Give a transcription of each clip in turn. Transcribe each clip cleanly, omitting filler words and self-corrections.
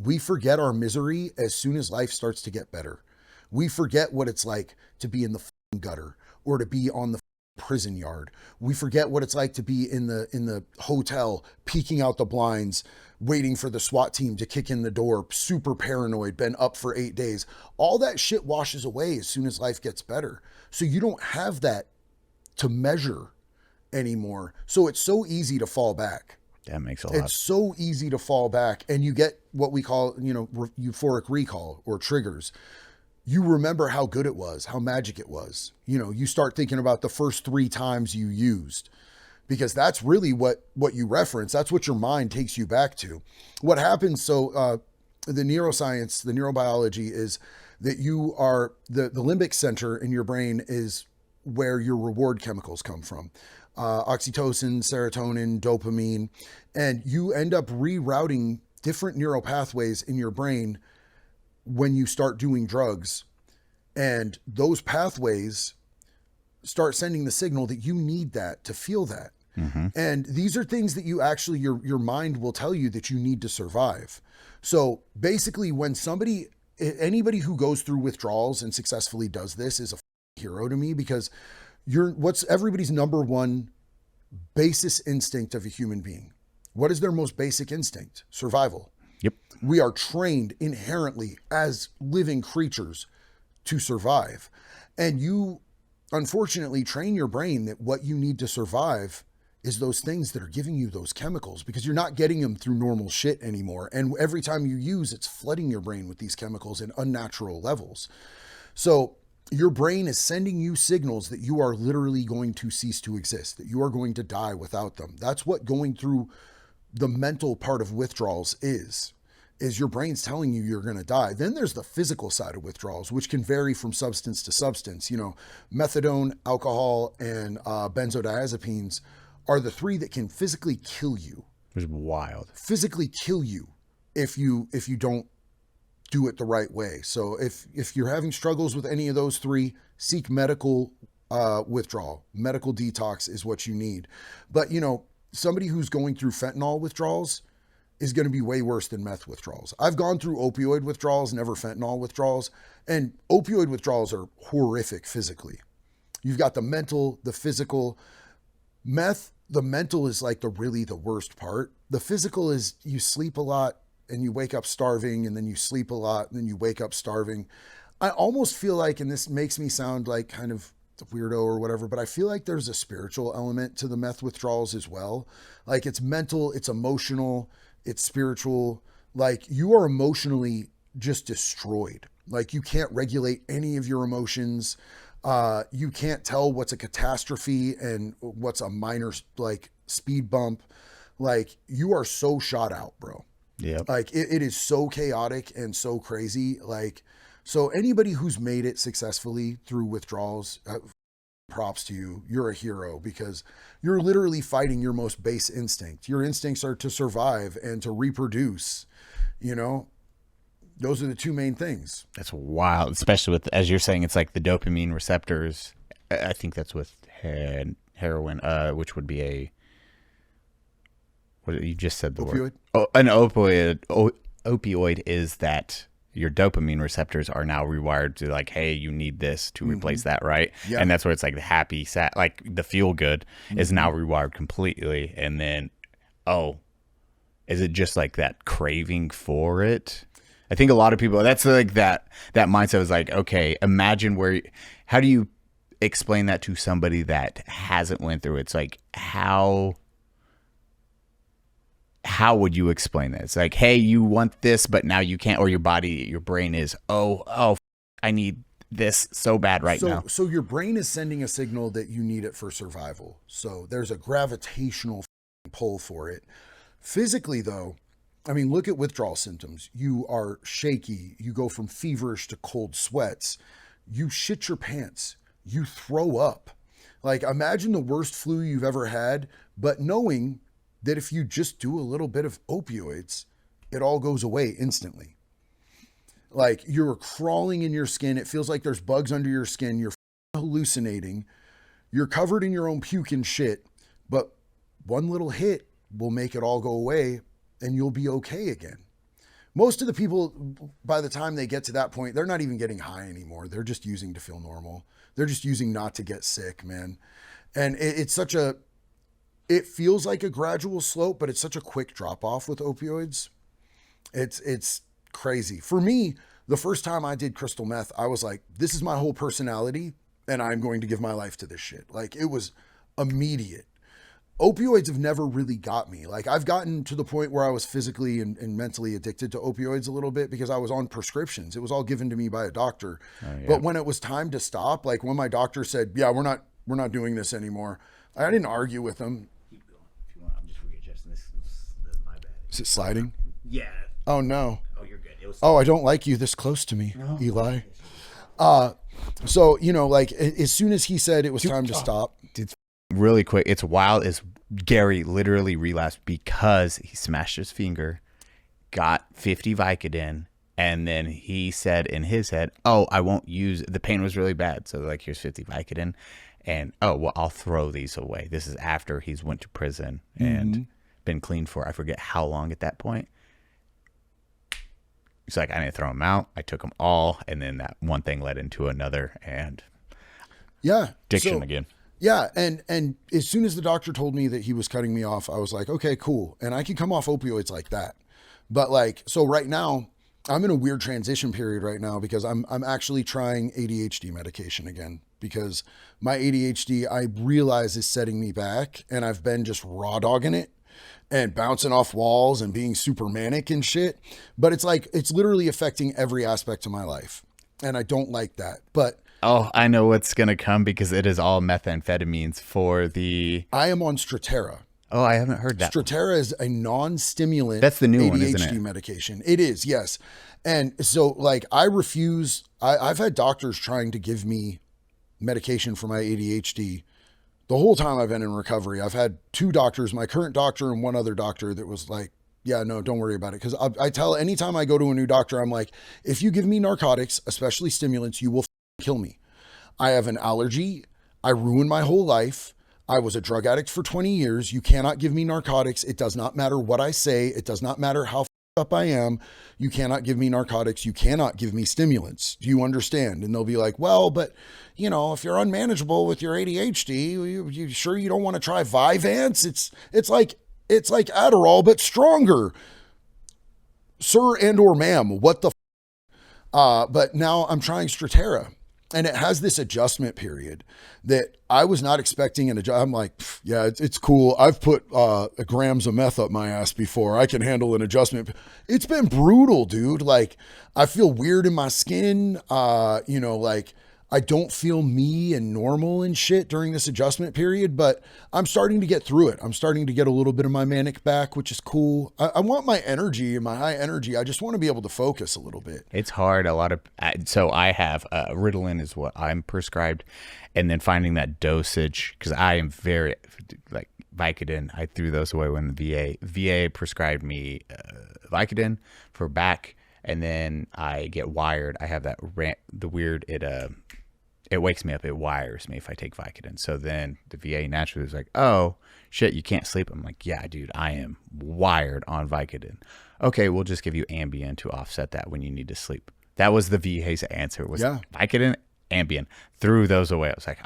We forget our misery as soon as life starts to get better. We forget what it's like to be in the gutter or to be on the prison yard. We forget what it's like to be in the hotel, peeking out the blinds, waiting for the SWAT team to kick in the door, super paranoid, been up for 8 days. All that shit washes away as soon as life gets better. So you don't have that to measure anymore. So it's so easy to fall back. That makes a lot. It's so easy to fall back, and you get what we call, euphoric recall or triggers. You remember how good it was, how magic it was. You start thinking about the first 3 times you used, because that's really what you reference. That's what your mind takes you back to. What happens, the neuroscience, the neurobiology is that you are, the limbic center in your brain is where your reward chemicals come from. Oxytocin, serotonin, dopamine, and you end up rerouting different neural pathways in your brain when you start doing drugs. And those pathways start sending the signal that you need that to feel that. Mm-hmm. And these are things that you actually, your mind will tell you that you need to survive. So basically when anybody who goes through withdrawals and successfully does this is a hero to me, because what's everybody's number one basis instinct of a human being? What is their most basic instinct? Survival. Yep. We are trained inherently as living creatures to survive. And you, unfortunately, train your brain that what you need to survive is those things that are giving you those chemicals, because you're not getting them through normal shit anymore. And every time you use, it's flooding your brain with these chemicals in unnatural levels. So your brain is sending you signals that you are literally going to cease to exist, that you are going to die without them. That's what going through the mental part of withdrawals is your brain's telling you you're going to die. Then there's the physical side of withdrawals, which can vary from substance to substance. Methadone, alcohol, and benzodiazepines are the 3 that can physically kill you. It was wild. Physically kill you if you don't do it the right way. So if you're having struggles with any of those 3, seek medical withdrawal. Medical detox is what you need. But somebody who's going through fentanyl withdrawals is going to be way worse than meth withdrawals. I've gone through opioid withdrawals, never fentanyl withdrawals, and opioid withdrawals are horrific physically. You've got the mental, the physical. Meth, the mental is like the worst part. The physical is you sleep a lot and you wake up starving, and then you sleep a lot and then you wake up starving. I almost feel like, and this makes me sound like kind of a weirdo or whatever, but I feel like there's a spiritual element to the meth withdrawals as well. Like it's mental, it's emotional, it's spiritual. Like you are emotionally just destroyed. Like you can't regulate any of your emotions. You can't tell what's a catastrophe and what's a minor like speed bump. Like you are so shot out, bro. Yeah. Like it is so chaotic and so crazy. Like, so anybody who's made it successfully through withdrawals, props to you. You're a hero, because you're literally fighting your most base instinct. Your instincts are to survive and to reproduce, those are the 2 main things. That's wild, especially with, as you're saying, it's like the dopamine receptors. I think that's with heroin, which would be what you just said, the opioid? Word. Oh, an opioid is that your dopamine receptors are now rewired to like, hey, you need this to replace that, right? Yeah. And that's where it's like the happy, sad, like the feel good is now rewired completely. And then, is it just like that craving for it? I think a lot of people, that's like that mindset is like, okay, imagine how do you explain that to somebody that hasn't went through it? It's like, how would you explain that? It's like, hey, you want this, but now you can't, or your brain is, I need this so bad now. So your brain is sending a signal that you need it for survival. So there's a gravitational pull for it. Physically though, I mean, look at withdrawal symptoms. You are shaky. You go from feverish to cold sweats. You shit your pants. You throw up. Like imagine the worst flu you've ever had, but knowing that if you just do a little bit of opioids, it all goes away instantly. Like you're crawling in your skin. It feels like there's bugs under your skin. You're hallucinating. You're covered in your own puke and shit, but one little hit will make it all go away and you'll be okay again. most of the people, by the time they get to that point, they're not even getting high anymore. They're just using to feel normal. They're just using not to get sick, man. And it's such a, it feels like a gradual slope, but it's such a quick drop off with opioids. It's crazy. For me, the first time I did crystal meth, I was like, this is my whole personality and I'm going to give my life to this shit. Like it was immediate. Opioids have never really got me. Like I've gotten to the point where I was physically and mentally addicted to opioids a little bit because I was on prescriptions. It was all given to me by a doctor. Oh, yeah. But when it was time to stop, like when my doctor said, yeah, we're not doing this anymore. I didn't argue with him. Keep going. If you want, I'm just readjusting this. This is my bad. Is it sliding? Yeah. Oh no. Oh, you're good. Oh, I don't like you this close to me, no. Eli. So, you know, like as soon as he said it was time to stop. It's really quick. It's wild. Is Gary literally relapsed because he smashed his finger, got 50 Vicodin, and then he said in his head, oh, I won't use, the pain was really bad. So like, here's 50 Vicodin and, oh, well, I'll throw these away. This is after he's went to prison and been clean for, I forget how long at that point. It's like, I didn't throw them out. I took them all. And then that one thing led into another and addiction again. Yeah. And as soon as the doctor told me that he was cutting me off, I was like, okay, cool. And I can come off opioids like that. But like, so right now I'm in a weird transition period right now because I'm actually trying ADHD medication again because my ADHD, I realize is setting me back and I've been just raw dogging it and bouncing off walls and being super manic and shit. But it's like, it's literally affecting every aspect of my life. And I don't like that. But oh, I know what's going to come because it is all methamphetamines for the... I am on Strattera. Oh, I haven't heard that. Strattera is a non-stimulant That's the new ADHD one, isn't it? medication. It is, yes. And so like I refuse, I've had doctors trying to give me medication for my ADHD the whole time I've been in recovery. I've had 2 doctors, my current doctor and one other doctor that was like, yeah, no, don't worry about it. Because I tell anytime I go to a new doctor, I'm like, if you give me narcotics, especially stimulants, you will kill me. I have an allergy. I ruined my whole life. I was a drug addict for 20 years. You cannot give me narcotics. It does not matter what I say. It does not matter how up I am. You cannot give me narcotics. You cannot give me stimulants. Do you understand? And they'll be like, well, but you know, if you're unmanageable with your ADHD, you sure you don't want to try Vyvanse? It's like Adderall, but stronger. Sir and or ma'am, what the but now I'm trying Strattera. And it has this adjustment period that I was not expecting. I'm like, yeah, it's cool. I've put grams of meth up my ass before. I can handle an adjustment. It's been brutal, dude. Like, I feel weird in my skin. You know, like I don't feel me and normal and shit during this adjustment period, but I'm starting to get through it. I'm starting to get a little bit of my manic back, which is cool. I want my energy and my high energy. I just want to be able to focus a little bit. It's hard. So I have Ritalin is what I'm prescribed. And then finding that dosage, because I am very, like Vicodin, I threw those away when the VA prescribed me Vicodin for back. And then I get wired. I have that it wakes me up. It wires me if I take Vicodin. So then the VA naturally was like, oh, shit, you can't sleep. I'm like, yeah, dude, I am wired on Vicodin. Okay, we'll just give you Ambien to offset that when you need to sleep. That was the VA's answer was Vicodin, Ambien. Threw those away. I was like,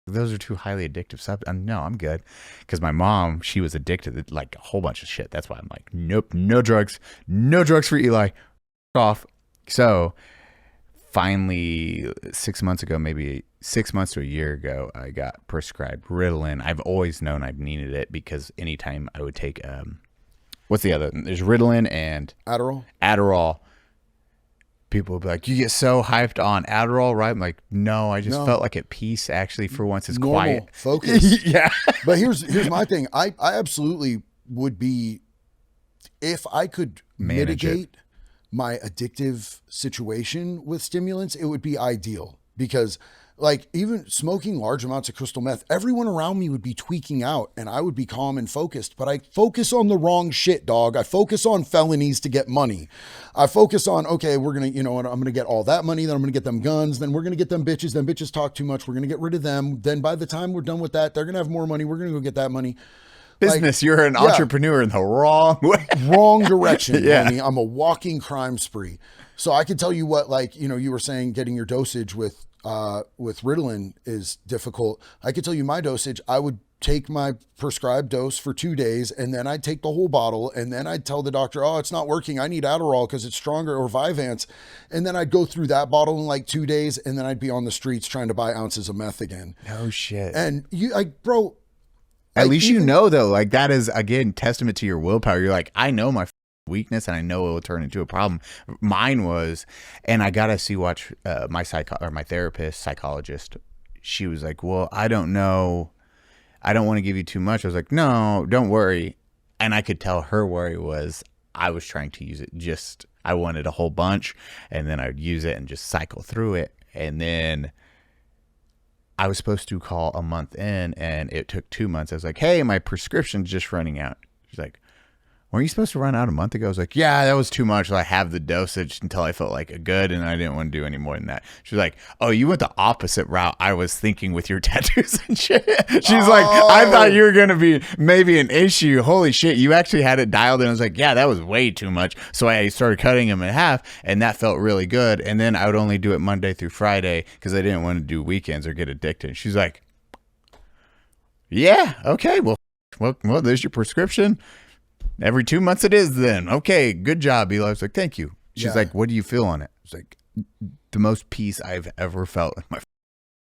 those are too highly addictive stuff. No, I'm good. Because my mom, she was addicted to like a whole bunch of shit. That's why I'm like, nope, no drugs for Eli. Off. So finally 6 months ago, maybe 6 months to a year ago, I got prescribed Ritalin. I've always known I've needed it because anytime I would take, what's the other? There's Ritalin and Adderall. People would be like, you get so hyped on Adderall, right? I'm like, no, I just felt like at peace actually for once. It's normal, quiet. Focus. Yeah. But here's my thing. I absolutely would be, if I could mitigate my addictive situation with stimulants, it would be ideal because like even smoking large amounts of crystal meth, everyone around me would be tweaking out and I would be calm and focused, but I focus on the wrong shit, dog. I focus on felonies to get money. I focus on, okay, we're going to, you know, I'm going to get all that money. Then I'm going to get them guns. Then we're going to get them bitches. Then bitches talk too much. We're going to get rid of them. Then by the time we're done with that, they're going to have more money. We're going to go get that money. business. You're an yeah. entrepreneur in the wrong way. Wrong direction. Yeah. Homie. I'm a walking crime spree. So I can tell you what, like, you know, you were saying getting your dosage with Ritalin is difficult. I could tell you my dosage. I would take my prescribed dose for 2 days, and then I'd take the whole bottle, and then I'd tell the doctor, oh, it's not working, I need Adderall because it's stronger, or Vyvanse. And then I'd go through that bottle in like 2 days, and then I'd be on the streets trying to buy ounces of meth again. No shit. And you, like, bro, At least you know, though, like that is, again, testament to your willpower. You're like, I know my weakness and I know it will turn into a problem. Mine was, and I got to watch my therapist, psychologist. She was like, well, I don't know. I don't want to give you too much. I was like, no, don't worry. And I could tell her worry was I was trying to use it. I wanted a whole bunch, and then I'd use it and just cycle through it. And then I was supposed to call a month in, and it took 2 months. I was like, hey, my prescription's just running out. She's like, weren't you supposed to run out a month ago? I was like, yeah, that was too much. I have the dosage until I felt like a good, and I didn't want to do any more than that. She was like, oh, you went the opposite route I was thinking with your tattoos and shit. She's like, I thought you were going to be maybe an issue. Holy shit, you actually had it dialed in. I was like, yeah, that was way too much. So I started cutting them in half, and that felt really good. And then I would only do it Monday through Friday because I didn't want to do weekends or get addicted. She's like, yeah, okay, well, there's your prescription. Every 2 months it is then. Okay, good job, Eli. I was like, thank you. She's like, what do you feel on it? I was like, the most peace I've ever felt in my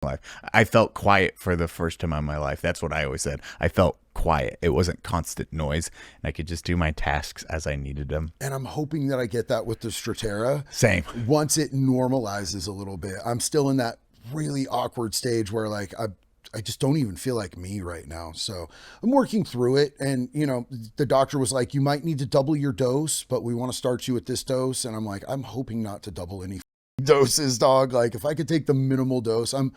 life. I felt quiet for the first time in my life. That's what I always said. I felt quiet. It wasn't constant noise, and I could just do my tasks as I needed them. And I'm hoping that I get that with the Strattera. Same. Once it normalizes a little bit. I'm still in that really awkward stage where, like, I just don't even feel like me right now. So I'm working through it. And, you know, the doctor was like, you might need to double your dose, but we want to start you at this dose. And I'm like, I'm hoping not to double any doses, dog. Like, if I could take the minimal dose, I'm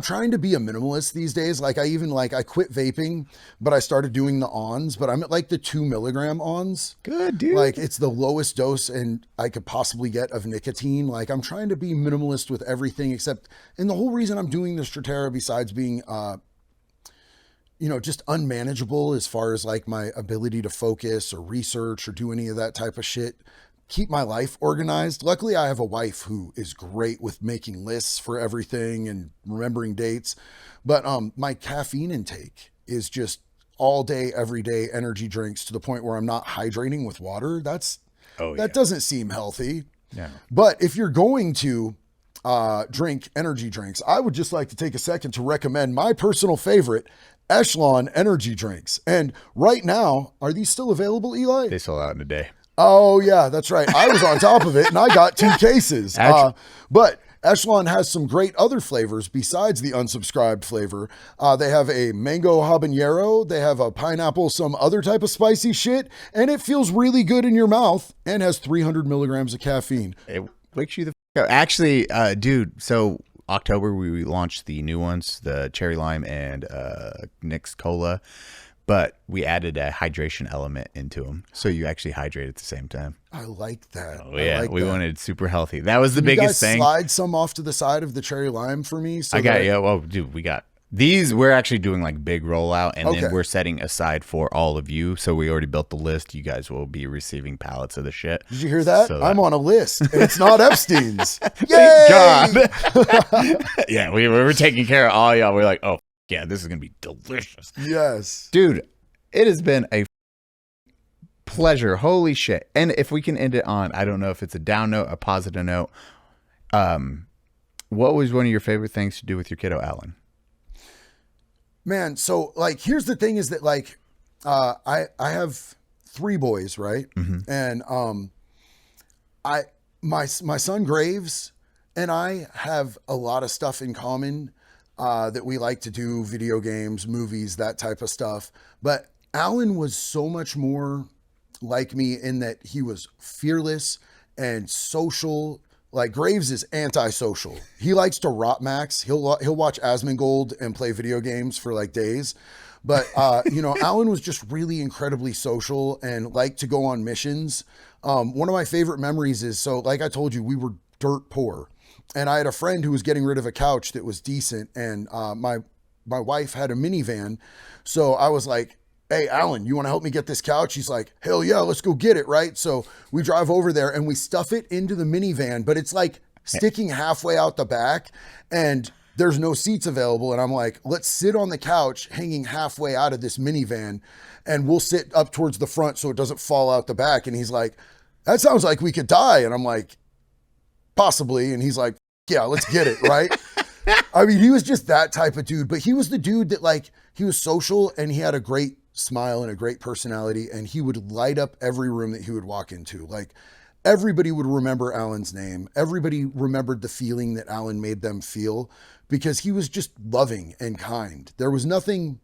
trying to be a minimalist these days. Like, I quit vaping, but I started doing the ons, but I'm at like the 2 milligram ons. Good, dude. Like, it's the lowest dose and I could possibly get of nicotine. Like, I'm trying to be minimalist with everything except, and the whole reason I'm doing the Strattera, besides being, you know, just unmanageable as far as like my ability to focus or research or do any of that type of shit, keep my life organized. Luckily, I have a wife who is great with making lists for everything and remembering dates. But my caffeine intake is just all day, every day energy drinks to the point where I'm not hydrating with water. That doesn't seem healthy. Yeah. But if you're going to drink energy drinks, I would just like to take a second to recommend my personal favorite, Echelon energy drinks. And right now, are these still available, Eli? They sold out in a day. Oh, yeah, that's right. I was on top of it and I got 2 cases. But Echelon has some great other flavors besides the unsubscribed flavor. They have a mango habanero. They have a pineapple, some other type of spicy shit. And it feels really good in your mouth and has 300 milligrams of caffeine. It wakes you the f- up. Actually, dude, so October we launched the new ones, the cherry lime and Nix Cola. But we added a hydration element into them, so you actually hydrate at the same time. I like that. Oh yeah, like we that. wanted super healthy. That was the Can biggest you guys thing. Slide some off to the side of the cherry lime for me. So I got Well, dude, we got these. We're actually doing like big rollout, and Okay. then we're setting aside for all of you. So we already built the list. You guys will be receiving pallets of the shit. Did you hear that? So I'm on a list, and it's not Epstein's. Yay! God. Yeah, we were taking care of all y'all. We're like, oh yeah, this is gonna be delicious. Yes, Dude. It has been a pleasure. Holy shit. And if we can end it on, I don't know if it's a down note, a positive note. What was one of your favorite things to do with your kiddo, Allan? man. So like, here's the thing: is that like, I have 3 boys, right? Mm-hmm. And my son Graves and I have a lot of stuff in common. That we like to do, video games, movies, that type of stuff. But Allan was so much more like me in that he was fearless and social. Like, Graves is antisocial. He likes to rot max. He'll watch Asmongold and play video games for like days. But you know, Allan was just really incredibly social and liked to go on missions. One of my favorite memories is, so like I told you, we were dirt poor. And I had a friend who was getting rid of a couch that was decent. And my wife had a minivan. So I was like, hey, Allan, you want to help me get this couch? He's like, hell yeah, let's go get it, right? So we drive over there and we stuff it into the minivan, but it's like sticking halfway out the back and there's no seats available. And I'm like, let's sit on the couch hanging halfway out of this minivan and we'll sit up towards the front so it doesn't fall out the back. And he's like, that sounds like we could die. And I'm like, possibly. And he's like, yeah, let's get it, right? I mean, he was just that type of dude, but he was the dude that like, he was social and he had a great smile and a great personality, and he would light up every room that he would walk into. Like everybody would remember Allan's name. Everybody remembered the feeling that Allan made them feel because he was just loving and kind. There's nothing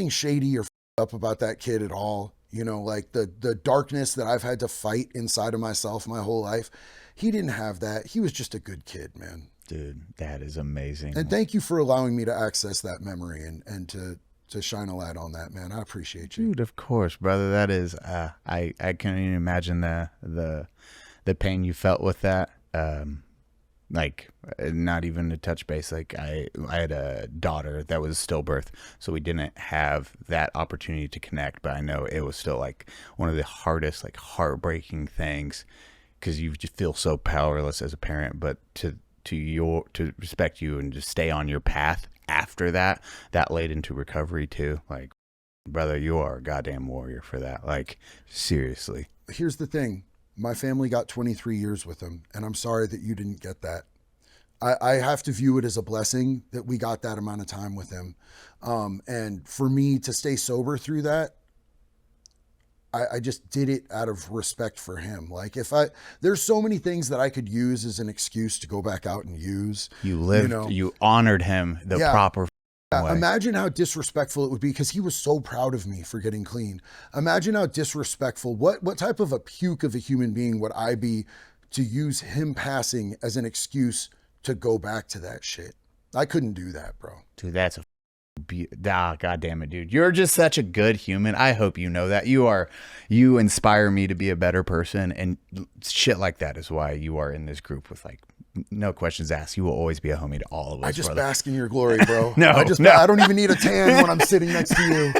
shady or up about that kid at all. You know, like the darkness that I've had to fight inside of myself my whole life. He didn't have that. He was just a good kid, man. Dude, that is amazing. And thank you for allowing me to access that memory and to shine a light on that, man. I appreciate you. Dude, of course, brother. That is, I can't even imagine the pain you felt with that. Like, not even to touch base. Like, I had a daughter that was stillbirth, so we didn't have that opportunity to connect. But I know it was still like one of the hardest, like heartbreaking things, because you just feel so powerless as a parent. But to respect you and just stay on your path after that laid into recovery too. Like, brother, you are a goddamn warrior for that. Like, seriously. Here's the thing. My family got 23 years with him, and I'm sorry that you didn't get that. I have to view it as a blessing that we got that amount of time with him. And for me to stay sober through that, I just did it out of respect for him. Like there's so many things that I could use as an excuse to go back out and use. You honored him the proper way. Imagine how disrespectful it would be, because he was so proud of me for getting clean. Imagine how disrespectful, what type of a puke of a human being would I be to use him passing as an excuse to go back to that shit? I couldn't do that, bro. Dude, that's a God damn it, dude. You're just such a good human. I hope you know that. You inspire me to be a better person, and shit like that is why you are in this group with, like, no questions asked. You will always be a homie to all of us. I just brother. bask in your glory, bro. No. I don't even need a tan when I'm sitting next to you.